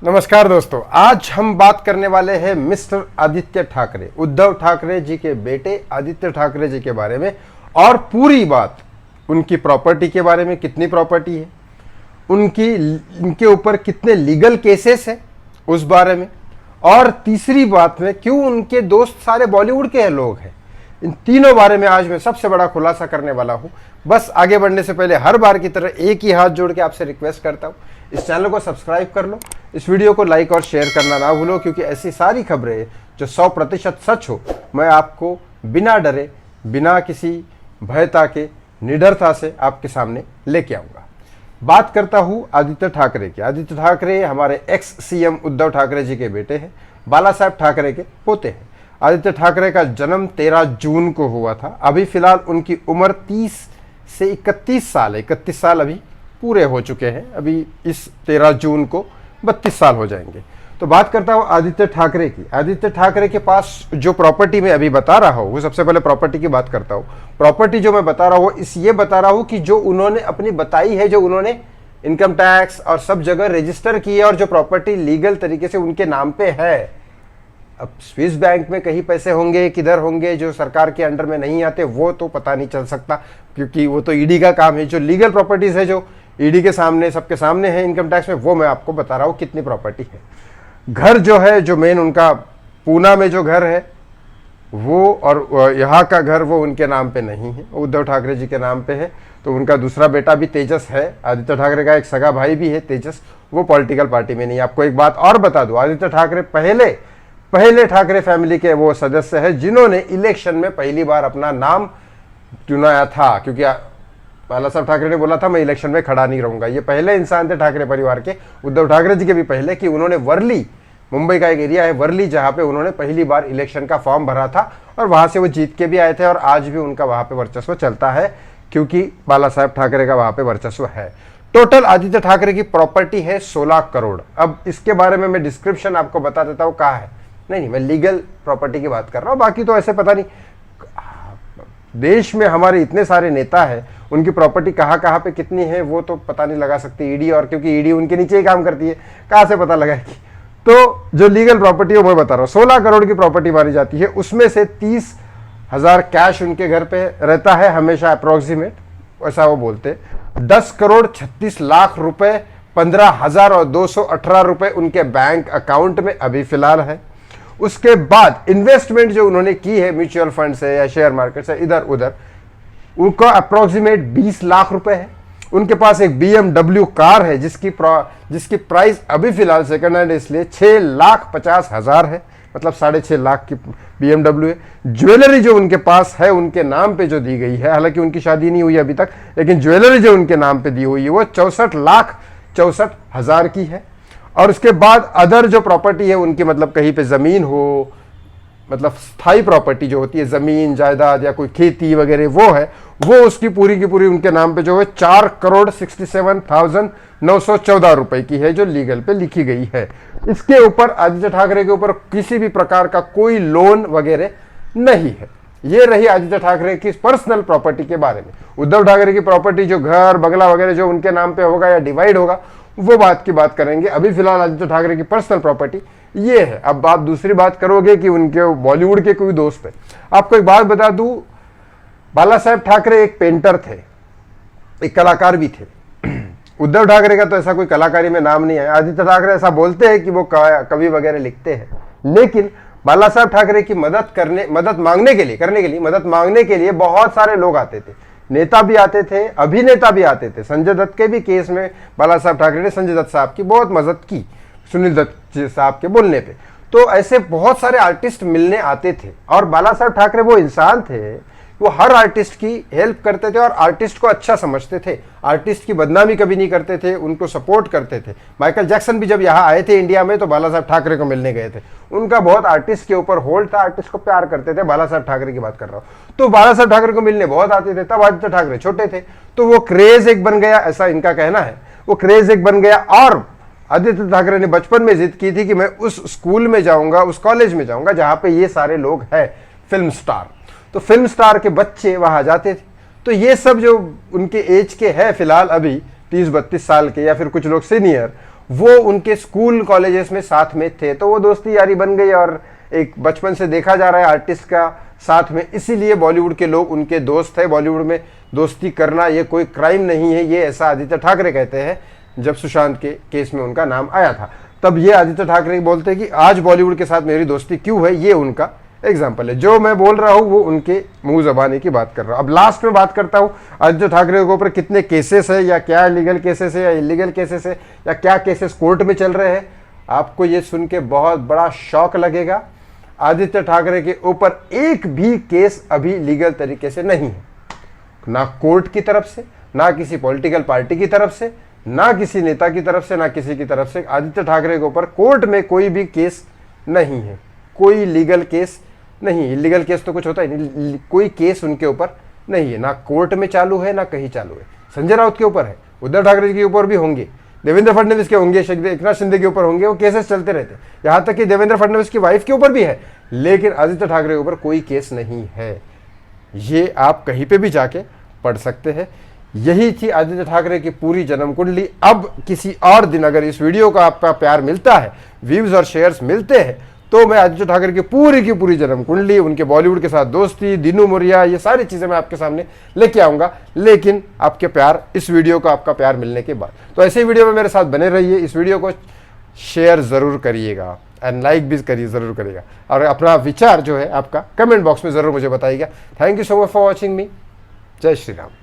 नमस्कार दोस्तों, आज हम बात करने वाले हैं मिस्टर आदित्य ठाकरे, उद्धव ठाकरे जी के बेटे आदित्य ठाकरे जी के बारे में। और पूरी बात उनकी प्रॉपर्टी के बारे में, कितनी प्रॉपर्टी है, उनके ऊपर कितने लीगल केसेस हैं उस बारे में, और तीसरी बात में क्यों उनके दोस्त सारे बॉलीवुड के लोग हैं। इन तीनों बारे में आज मैं सबसे बड़ा खुलासा करने वाला हूं। बस आगे बढ़ने से पहले हर बार की तरह एक ही हाथ जोड़ के आपसे रिक्वेस्ट करता हूं, इस चैनल को सब्सक्राइब कर लो, इस वीडियो को लाइक और शेयर करना ना भूलो, क्योंकि ऐसी सारी खबरें जो 100% सच हो मैं आपको बिना डरे, बिना किसी भयता के, निडरता से आपके सामने लेके आऊंगा। बात करता हूं आदित्य ठाकरे की। आदित्य ठाकरे हमारे एक्स सीएम उद्धव ठाकरे जी के बेटे हैं, बाला साहब ठाकरे के पोते हैं। आदित्य ठाकरे का जन्म 13 जून को हुआ था। अभी फिलहाल उनकी उम्र 30 से 31 साल है। 31 साल अभी पूरे हो चुके हैं। अभी इस 13 जून को 32 साल हो जाएंगे। तो बात करता हूँ आदित्य ठाकरे की। आदित्य ठाकरे के पास जो प्रॉपर्टी मैं अभी बता रहा हूँ, वो सबसे पहले प्रॉपर्टी की बात करता हूँ। प्रॉपर्टी जो मैं बता रहा हूँ, इसलिए बता रहा हूँ कि जो उन्होंने अपनी बताई है, जो उन्होंने इनकम टैक्स और सब जगह रजिस्टर की है, और जो प्रॉपर्टी लीगल तरीके से उनके नाम पे है। अब स्विस बैंक में कहीं पैसे होंगे, किधर होंगे, जो सरकार के अंडर में नहीं आते, वो तो पता नहीं चल सकता, क्योंकि वो तो ईडी का काम है। जो लीगल प्रॉपर्टीज है, जो ईडी के सामने, सबके सामने है इनकम टैक्स में, वो मैं आपको बता रहा हूँ कितनी प्रॉपर्टी है। घर जो है, जो मेन उनका पूना में जो घर है वो, और यहाँ का घर, वो उनके नाम पे नहीं है, उद्धव ठाकरे जी के नाम पे है। तो उनका दूसरा बेटा भी तेजस है, आदित्य ठाकरे का एक सगा भाई भी है तेजस, वो पॉलिटिकल पार्टी में नहीं। आपको एक बात और बता दूं, आदित्य ठाकरे पहले ठाकरे फैमिली के वो सदस्य है जिन्होंने इलेक्शन में पहली बार अपना नाम चुनाया था, क्योंकि बाला साहब ठाकरे ने बोला था मैं इलेक्शन में खड़ा नहीं रहूंगा। ये पहले इंसान थे ठाकरे परिवार के, उद्धव ठाकरे जी के भी पहले, कि उन्होंने वर्ली, मुंबई का एक एरिया है वर्ली, जहां पे उन्होंने पहली बार इलेक्शन का फॉर्म भरा था, और वहां से वो जीत के भी आए थे। और आज भी उनका वहां पे वर्चस्व चलता है, क्योंकि बाला साहब ठाकरे का वहां पे वर्चस्व है। टोटल आदित्य ठाकरे की प्रॉपर्टी है 16 करोड़। अब इसके बारे में मैं डिस्क्रिप्शन आपको बता देता हूँ कहाँ है। नहीं, मैं लीगल प्रॉपर्टी की बात कर रहा हूँ, बाकी तो ऐसे पता नहीं। देश में हमारे इतने सारे नेता हैं, उनकी प्रॉपर्टी कहाँ पे कितनी है वो तो पता नहीं लगा सकती ईडी, और क्योंकि ईडी उनके नीचे ही काम करती है, कहाँ से पता लगाएगी। तो जो लीगल प्रॉपर्टी है वो बता रहा हूँ। 16 करोड़ की प्रॉपर्टी मानी जाती है, उसमें से 30,000 कैश उनके घर पे रहता है हमेशा, अप्रोक्सीमेट ऐसा वो बोलते। 10 करोड़ 36 लाख रुपए, 15,218 रुपए उनके बैंक अकाउंट में अभी फिलहाल है। उसके बाद इन्वेस्टमेंट जो उन्होंने की है म्यूचुअल फंड से या शेयर मार्केट से इधर उधर, उनका अप्रोक्सीमेट 20 लाख रुपए है। उनके पास एक BMW कार है जिसकी प्राइस अभी फिलहाल सेकंड हैंड इसलिए 6,50,000 है, मतलब 6.5 लाख की BMW है। ज्वेलरी जो उनके पास है, उनके नाम पे जो दी गई है, हालांकि उनकी शादी नहीं हुई अभी तक, लेकिन ज्वेलरी जो उनके नाम पे दी हुई है वो 64,64,000 की है। और उसके बाद अदर जो प्रॉपर्टी है उनकी, मतलब कहीं पे जमीन हो, मतलब स्थायी प्रॉपर्टी जो होती है, जमीन जायदाद या कोई खेती वगैरह, वो है, वो उसकी पूरी की पूरी उनके नाम पे जो है 4 करोड़ 67,914 रुपए की है, जो लीगल पे लिखी गई है। इसके ऊपर आदित्य ठाकरे के ऊपर किसी भी प्रकार का कोई लोन वगैरह नहीं है। ये रही आदित्य ठाकरे की पर्सनल प्रॉपर्टी के बारे में। उद्धव ठाकरे की प्रॉपर्टी, जो घर बंगला वगैरह जो उनके नाम पे होगा या डिवाइड होगा, वो बात की बात करेंगे। अभी फिलहाल आदित्य ठाकरे की पर्सनल प्रॉपर्टी ये है। अब आप दूसरी बात करोगे कि उनके बॉलीवुड के कोई दोस्त है। आपको एक बात बता दूं, बाला साहब ठाकरे एक पेंटर थे, एक कलाकार भी थे। उद्धव ठाकरे का तो ऐसा कोई कलाकारी में नाम नहीं है। आदित्य ठाकरे ऐसा बोलते हैं कि वो कवि वगैरह लिखते हैं, लेकिन बाला साहब ठाकरे की मदद मांगने के लिए बहुत सारे लोग आते थे। नेता भी आते थे, अभिनेता भी आते थे। संजय दत्त के भी केस में बाला साहब ठाकरे ने संजय दत्त साहब की बहुत मदद की, सुनील दत्त साहब के बोलने पे। तो ऐसे बहुत सारे आर्टिस्ट मिलने आते थे, और बाला साहब ठाकरे वो इंसान थे, वो हर आर्टिस्ट की हेल्प करते थे और आर्टिस्ट को अच्छा समझते थे। आर्टिस्ट की बदनामी कभी नहीं करते थे, उनको सपोर्ट करते थे। माइकल जैक्सन भी जब यहाँ आए थे इंडिया में, तो बाला साहब ठाकरे को मिलने गए थे। उनका बहुत आर्टिस्ट के ऊपर होल्ड था, आर्टिस्ट को प्यार करते थे। बाला साहब ठाकरे की बात कर रहा हूँ। तो बाला साहब ठाकरे को मिलने बहुत आते थे। तब आदित्य ठाकरे छोटे थे, तो वो क्रेज एक बन गया, ऐसा इनका कहना है। वो क्रेज एक बन गया, और आदित्य ठाकरे ने बचपन में जिद की थी कि मैं उस स्कूल में जाऊंगा, उस कॉलेज में जाऊंगा जहां पे ये सारे लोग हैं फिल्म स्टार। तो फिल्म स्टार के बच्चे वहां जाते थे। तो ये सब जो उनके एज के हैं फिलहाल अभी 30-32 साल के, या फिर कुछ लोग सीनियर, वो उनके स्कूल कॉलेजेस में साथ में थे, तो वो दोस्ती यारी बन गई और एक बचपन से देखा जा रहा है आर्टिस्ट का साथ में, इसीलिए बॉलीवुड के लोग उनके दोस्त है। बॉलीवुड में दोस्ती करना ये कोई क्राइम नहीं है, ये ऐसा आदित्य ठाकरे कहते हैं। जब सुशांत के केस में उनका नाम आया था तब ये आदित्य ठाकरे बोलते हैं कि आज बॉलीवुड के साथ मेरी दोस्ती क्यों है, ये उनका एग्जाम्पल है। जो मैं बोल रहा हूँ वो उनके मुंह जबानी की बात कर रहा हूँ। अब लास्ट में बात करता हूँ आदित्य ठाकरे के ऊपर कितने केसेस है, या क्या लीगल केसेस है या इलीगल केसेस है, या क्या केसेस कोर्ट में चल रहे हैं। आपको ये सुन के बहुत बड़ा शौक लगेगा। आदित्य ठाकरे के ऊपर एक भी केस अभी लीगल तरीके से नहीं है, ना कोर्ट की तरफ से, ना किसी पॉलिटिकल पार्टी की तरफ से, ना किसी नेता की तरफ से, ना किसी की तरफ से। आदित्य ठाकरे के ऊपर कोर्ट में कोई भी केस नहीं है, कोई लीगल केस नहीं। इलीगल केस तो कुछ होता ही नहीं, कोई केस उनके ऊपर नहीं है, ना कोर्ट में चालू है ना कहीं चालू है। संजय राउत के ऊपर है, उद्धव ठाकरे जी के ऊपर भी होंगे, देवेंद्र फडणवीस के होंगे, एकनाथ शिंदे के ऊपर होंगे, वो केसेस चलते रहते हैं। यहाँ तक कि देवेंद्र फडणवीस की वाइफ के ऊपर भी है, लेकिन आदित्य ठाकरे के ऊपर कोई केस नहीं है। ये आप कहीं पे भी जाके पढ़ सकते हैं। यही थी आदित्य ठाकरे की पूरी जन्म कुंडली। अब किसी और दिन अगर इस वीडियो को आपका प्यार मिलता है, व्यूज और शेयर्स मिलते हैं, तो मैं आदित्य ठाकरे की पूरी जन्म कुंडली, उनके बॉलीवुड के साथ दोस्ती, दीनू मोरिया, ये सारी चीजें मैं आपके सामने लेके आऊंगा, लेकिन आपके प्यार, इस वीडियो को आपका प्यार मिलने के बाद। तो ऐसे वीडियो में मेरे साथ बने रहिए। इस वीडियो को शेयर जरूर करिएगा एंड लाइक भी करिए, जरूर करिएगा, और अपना विचार जो है आपका कमेंट बॉक्स में जरूर मुझे बताइएगा। Thank you so much for watching मी। जय श्री राम।